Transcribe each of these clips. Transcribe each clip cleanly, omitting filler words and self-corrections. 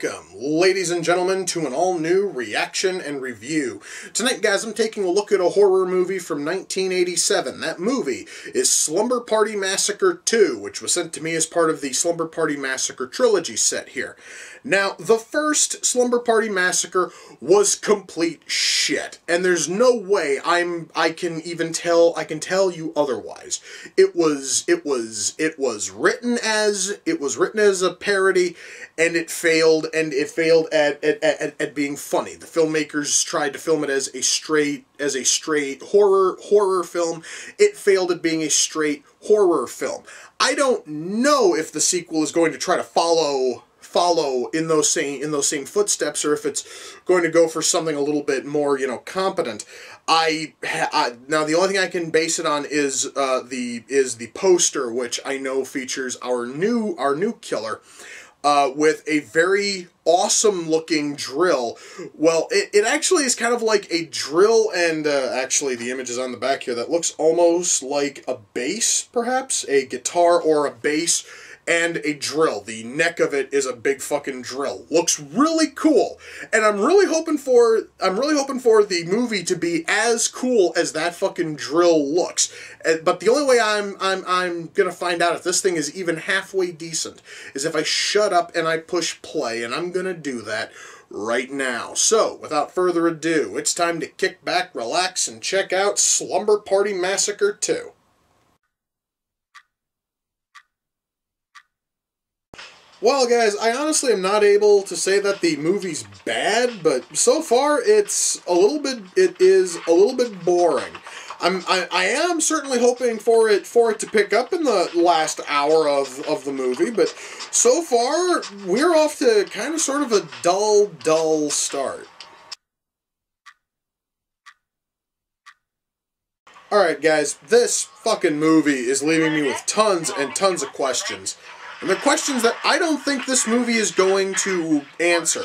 Welcome, ladies and gentlemen, to an all-new reaction and review. Tonight, guys, I'm taking a look at a horror movie from 1987. That movie is Slumber Party Massacre 2, which was sent to me as part of the Slumber Party Massacre trilogy set here. Now, the first Slumber Party Massacre was complete shit, and there's no way I can tell you otherwise. It was written as a parody, and it failed at being funny. The filmmakers tried to film it as a straight horror film. It failed at being a straight horror film. I don't know if the sequel is going to try to follow in those same footsteps, or if it's going to go for something a little bit more, competent. Now the only thing I can base it on is the poster, which I know features our new killer, with a very awesome looking drill. Well, it actually is kind of like a drill, and actually the image is on the back here that looks almost like a bass, perhaps a guitar or a bass, and a drill. The neck of it is a big fucking drill. Looks really cool, and I'm really hoping for the movie to be as cool as that fucking drill looks. But the only way I'm gonna find out if this thing is even halfway decent is if I shut up and I push play, and I'm gonna do that right now. So, without further ado, it's time to kick back, relax, and check out Slumber Party Massacre 2. Well, guys, I honestly am not able to say that the movie's bad, but so far it is a little bit boring. I am certainly hoping for it to pick up in the last hour of the movie, but so far we're off to kind of sort of a dull start. Alright, guys, this fucking movie is leaving me with tons and tons of questions. And they're questions that I don't think this movie is going to answer.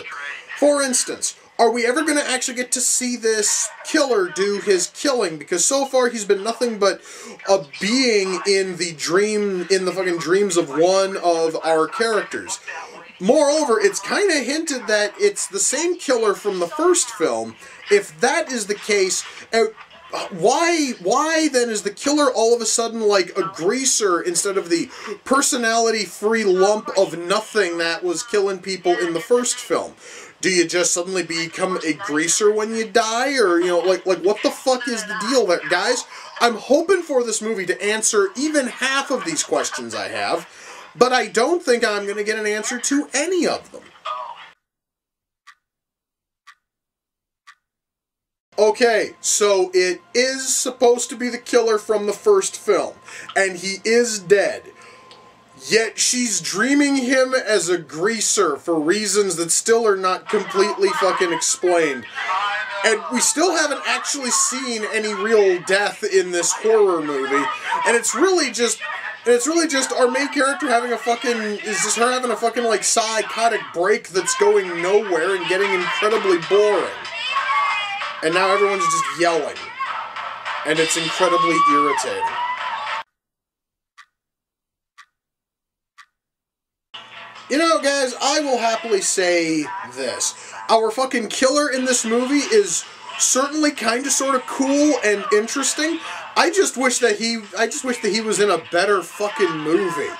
For instance, are we ever going to actually get to see this killer do his killing? Because so far he's been nothing but a being in the fucking dreams of one of our characters. Moreover, it's kind of hinted that it's the same killer from the first film. If that is the case, why then is the killer all of a sudden like a greaser instead of the personality-free lump of nothing that was killing people in the first film? Do you just suddenly become a greaser when you die? Or, like what the fuck is the deal there? Guys, I'm hoping for this movie to answer even half of these questions I have, but I don't think I'm going to get an answer to any of them. Okay, so it is supposed to be the killer from the first film, and he is dead. Yet she's dreaming him as a greaser for reasons that still are not completely fucking explained. And we still haven't actually seen any real death in this horror movie, and it's really just our main character having a fucking like psychotic break that's going nowhere and getting incredibly boring. And now everyone's just yelling. And it's incredibly irritating. You know, guys, I will happily say this. Our fucking killer in this movie is certainly kind of sort of cool and interesting. I just wish that he was in a better fucking movie.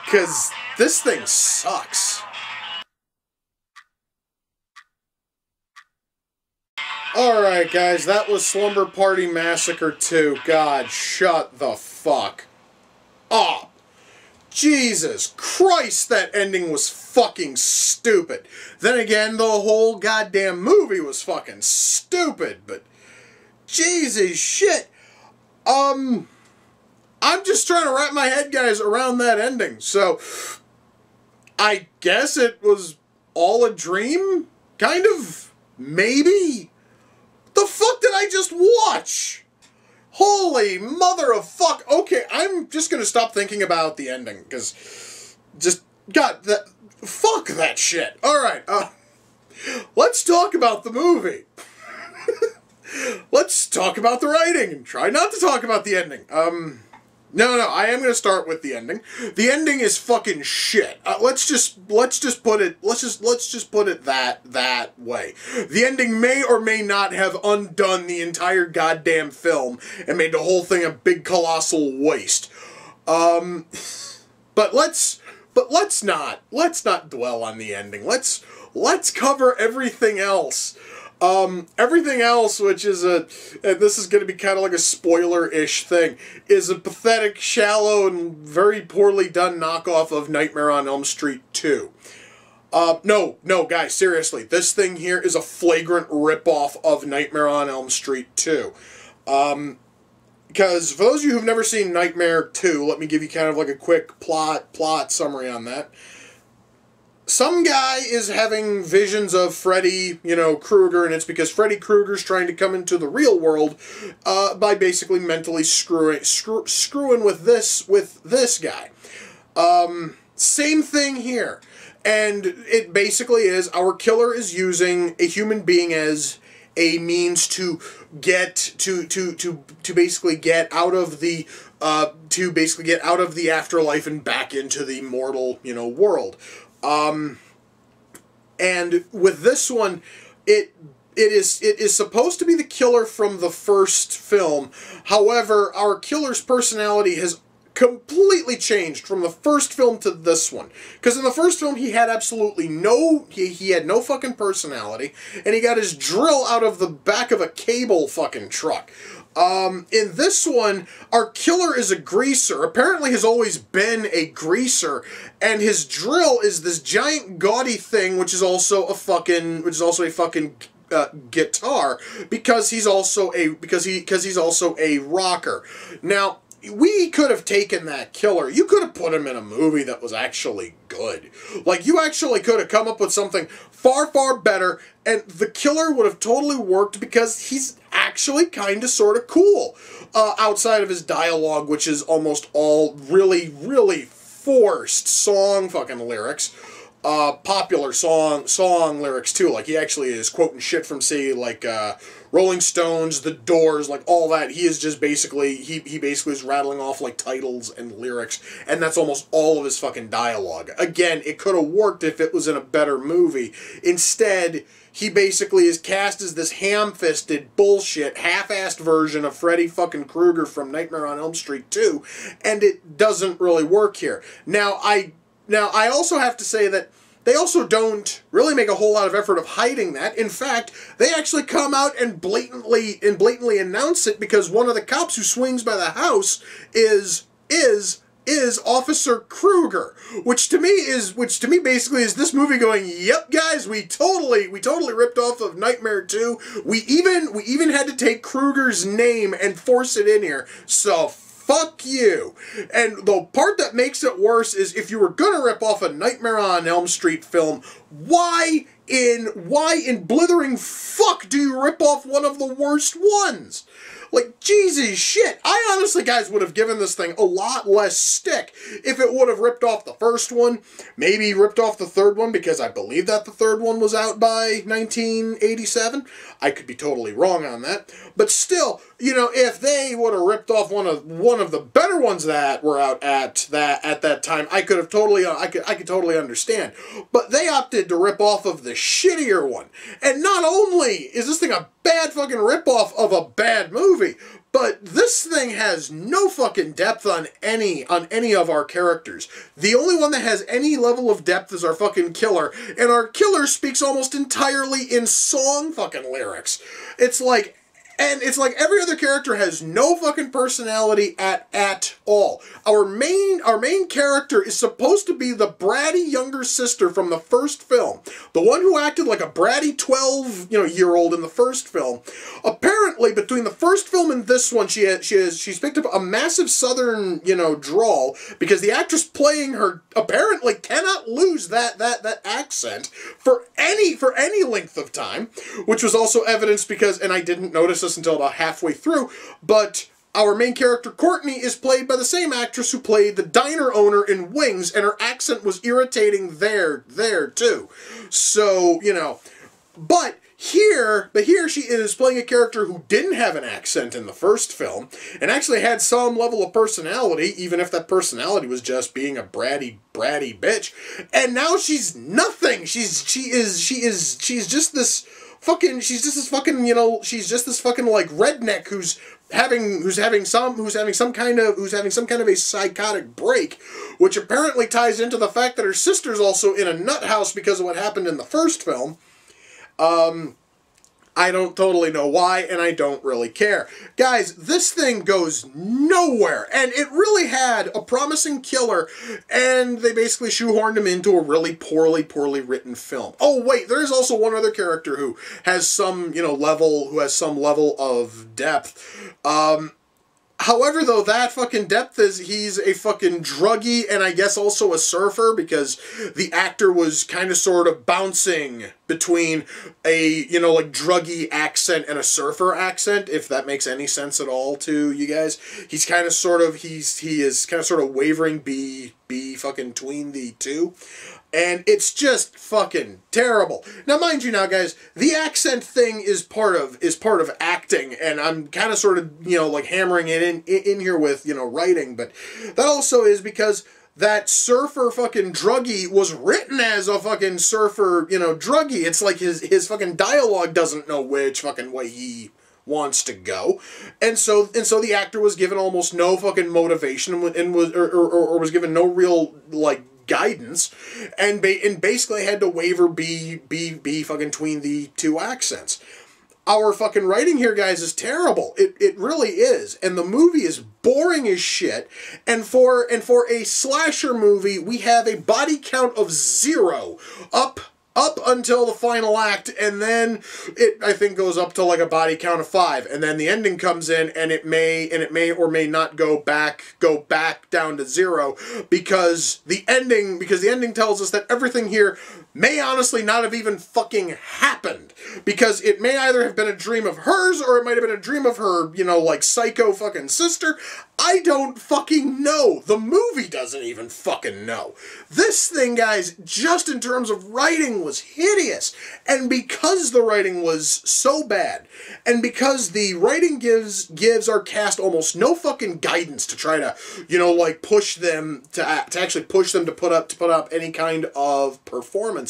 'Cause this thing sucks. Alright, guys, that was Slumber Party Massacre 2. God, shut the fuck up. Jesus Christ, that ending was fucking stupid. Then again, the whole goddamn movie was fucking stupid, but Jesus shit. I'm just trying to wrap my head, guys, around that ending. So, I guess it was all a dream? Kind of? Maybe? The fuck did I just watch? Holy mother of fuck. Okay, I'm just gonna stop thinking about the ending, because fuck that shit. Alright, let's talk about the movie. Let's talk about the writing, and try not to talk about the ending. No, I am going to start with the ending. The ending is fucking shit. Let's just put it that way. The ending may or may not have undone the entire goddamn film and made the whole thing a big colossal waste. But let's not dwell on the ending. Let's cover everything else. Everything else, which is and this is going to be kind of like a spoiler-ish thing, is a pathetic, shallow, and very poorly done knockoff of Nightmare on Elm Street 2. No, guys, seriously, this thing here is a flagrant ripoff of Nightmare on Elm Street 2. Because for those of you who've never seen Nightmare 2, let me give you kind of like a quick plot summary on that. Some guy is having visions of Freddy, Krueger, and it's because Freddy Krueger's trying to come into the real world by basically mentally screwing with this guy. Same thing here. And it basically is our killer is using a human being as a means to get basically get out of the afterlife and back into the mortal, world. And with this one, it is supposed to be the killer from the first film. However, our killer's personality has completely changed from the first film to this one. Because in the first film, he had absolutely he had no fucking personality, and he got his drill out of the back of a cable fucking truck. In this one, our killer is a greaser. Apparently has always been a greaser, and his drill is this giant gaudy thing, which is also a fucking guitar, because he's also a rocker. Now, we could have taken that killer. You could have put him in a movie that was actually good. Like, you actually could have come up with something far, far better, and the killer would have totally worked because he's actually kind of sort of cool. Outside of his dialogue, which is almost all really, really forced song fucking lyrics. Popular song lyrics too. Like, he actually is quoting shit from, say, like, Rolling Stones, The Doors, like all that. He is just basically, he basically is rattling off like titles and lyrics, and that's almost all of his fucking dialogue. Again, it could have worked if it was in a better movie. Instead, he basically is cast as this ham-fisted bullshit, half-assed version of Freddy fucking Krueger from Nightmare on Elm Street 2, and it doesn't really work here. Now, I also have to say that they also don't really make a whole lot of effort of hiding that. In fact, they actually come out and blatantly announce it, because one of the cops who swings by the house is Officer Krueger, which to me basically is this movie going, yep, guys, we totally ripped off of Nightmare 2. We even had to take Krueger's name and force it in here. So fuck you. And the part that makes it worse is, if you were gonna rip off a Nightmare on Elm Street film, why in blithering fuck do you rip off one of the worst ones? Like, Jesus shit. I honestly, guys, would have given this thing a lot less stick if it would have ripped off the first one, maybe ripped off the third one, because I believe that the third one was out by 1987. I could be totally wrong on that. But still, if they would have ripped off one of the better ones that were out at that time, I could totally understand. But they opted to rip off of the shittier one. And not only is this thing a bad fucking ripoff of a bad movie, but this thing has no fucking depth on any of our characters. The only one that has any level of depth is our fucking killer, and our killer speaks almost entirely in song fucking lyrics. It's like every other character has no fucking personality at all. Our main character is supposed to be the bratty younger sister from the first film. The one who acted like a bratty 12-year-old in the first film. Apparently, between the first film and this one, she's picked up a massive southern, drawl, because the actress playing her apparently cannot lose that accent for any length of time, which was also evidenced because, and I didn't notice this until about halfway through, but our main character, Courtney, is played by the same actress who played the diner owner in Wings, and her accent was irritating there too. So, but But here she is playing a character who didn't have an accent in the first film, and actually had some level of personality, even if that personality was just being a bratty bitch. And now she's nothing. She's just this fucking, she's just this fucking like redneck who's having some kind of a psychotic break, which apparently ties into the fact that her sister's also in a nut house because of what happened in the first film. I don't totally know why, and I don't really care. Guys, this thing goes nowhere, and it really had a promising killer, and they basically shoehorned him into a really poorly written film. Oh, wait, there's also one other character who has some, level of depth. However, though, that fucking depth is he's a fucking druggie and I guess also a surfer, because the actor was kind of sort of bouncing between a, druggie accent and a surfer accent, if that makes any sense at all to you guys. He is kind of sort of wavering be fucking between the two. And it's just fucking terrible. Now, mind you now, guys, the accent thing is part of acting, and I'm kind of sort of, hammering it in here with, writing, but that also is because that surfer fucking druggie was written as a fucking surfer, druggie. It's like his fucking dialogue doesn't know which fucking way he wants to go, and so the actor was given almost no fucking motivation and was given no real guidance, and basically had to waver be fucking between the two accents. Our fucking writing here, guys, is terrible. It really is, and the movie is boring as shit. And for a slasher movie, we have a body count of 0 up until the final act, and then it, I think, goes up to like a body count of 5, and then the ending comes in, and it may or may not go back down to 0, because the ending tells us that everything here may honestly not have even fucking happened, because it may either have been a dream of hers, or it might have been a dream of her, psycho fucking sister. I don't fucking know. The movie doesn't even fucking know. This thing, guys, just in terms of writing, was hideous. And because the writing was so bad, and because the writing gives our cast almost no fucking guidance to try to, push them to actually push them to put up any kind of performance,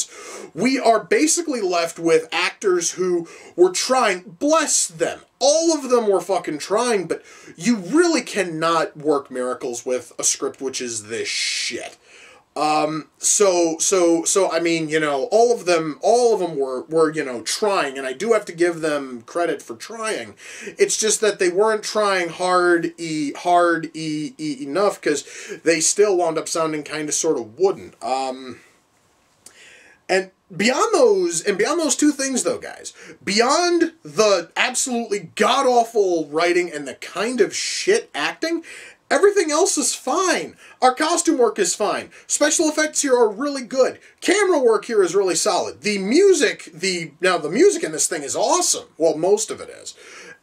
we are basically left with actors who were trying, bless them. All of them were fucking trying, but you really cannot work miracles with a script which is this shit. So I mean, all of them were trying, and I do have to give them credit for trying. It's just that they weren't trying hard enough, because they still wound up sounding kind of sort of wooden. And beyond those two things, though, guys, beyond the absolutely god-awful writing and the kind of shit acting, everything else is fine. Our costume work is fine. Special effects here are really good. Camera work here is really solid. The music in this thing is awesome. Well, most of it is.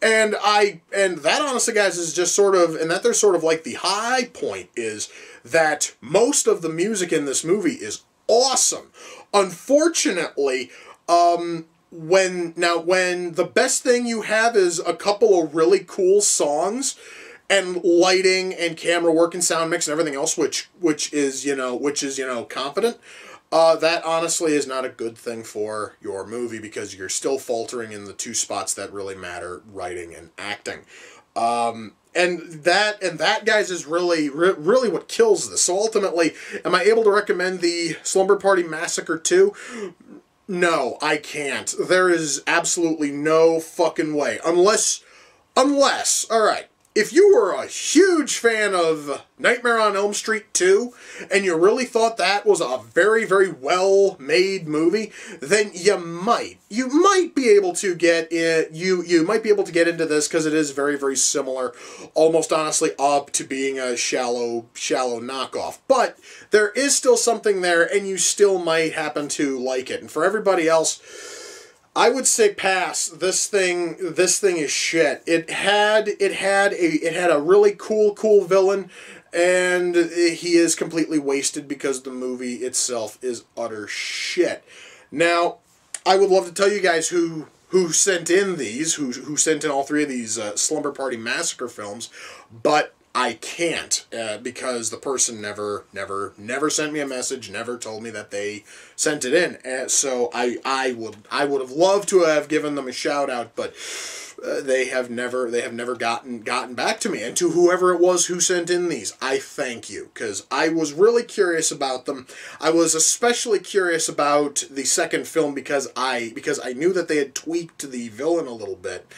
And that, honestly, guys, is just sort of, and that there's sort of like the high point is that most of the music in this movie is awesome. Unfortunately, when the best thing you have is a couple of really cool songs and lighting and camera work and sound mix and everything else, which is competent, that honestly is not a good thing for your movie, because you're still faltering in the two spots that really matter, writing and acting. And that, guys, is really what kills this. So ultimately, am I able to recommend the Slumber Party Massacre 2? No, I can't. There is absolutely no fucking way. Unless, alright, if you were a huge fan of Nightmare on Elm Street 2, and you really thought that was a very, very well-made movie, then you might be able to get it. You might be able to get into this, because it is very, very similar, almost honestly up to being a shallow knockoff. But there is still something there, and you still might happen to like it. And for everybody else, I would say pass. This thing is shit. It had a really cool villain, and he is completely wasted because the movie itself is utter shit. Now, I would love to tell you guys who who sent in these, who sent in all three of these Slumber Party Massacre films, but I can't because the person never sent me a message, never told me that they sent it in. So I would have loved to have given them a shout out, but they have never gotten back to me. And to whoever it was who sent in these, I thank you, because I was really curious about them. I was especially curious about the second film because I knew that they had tweaked the villain a little bit,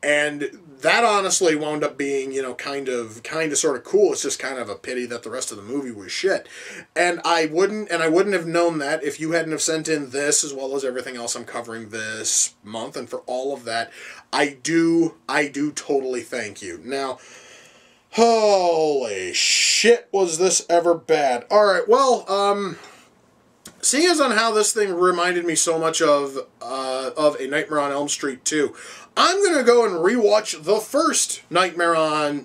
and that honestly wound up being, you know, kind of sort of cool. It's just kind of a pity that the rest of the movie was shit. And I wouldn't have known that if you hadn't have sent in this, as well as everything else I'm covering this month. And for all of that, I do totally thank you. Now, holy shit, was this ever bad. Alright, well, seeing as on how this thing reminded me so much of A Nightmare on Elm Street 2, I'm gonna go and rewatch the first Nightmare on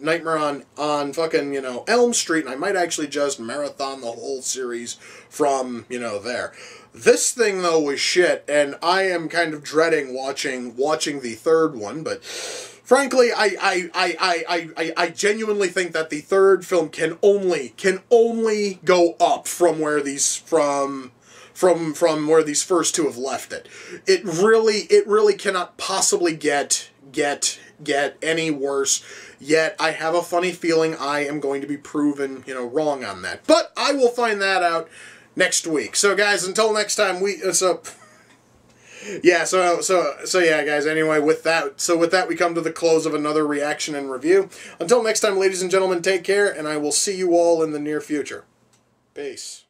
fucking, you know, Elm Street, and I might actually just marathon the whole series from, you know, there. This thing, though, was shit, and I am kind of dreading watching the third one, but frankly, I genuinely think that the third film can only go up from where these from where these first two have left it. It really cannot possibly get any worse. Yet I have a funny feeling I am going to be proven, you know, wrong on that. But I will find that out next week. So guys, until next time, yeah, guys, anyway, with that we come to the close of another reaction and review. Until next time, ladies and gentlemen, take care, and I will see you all in the near future. Peace.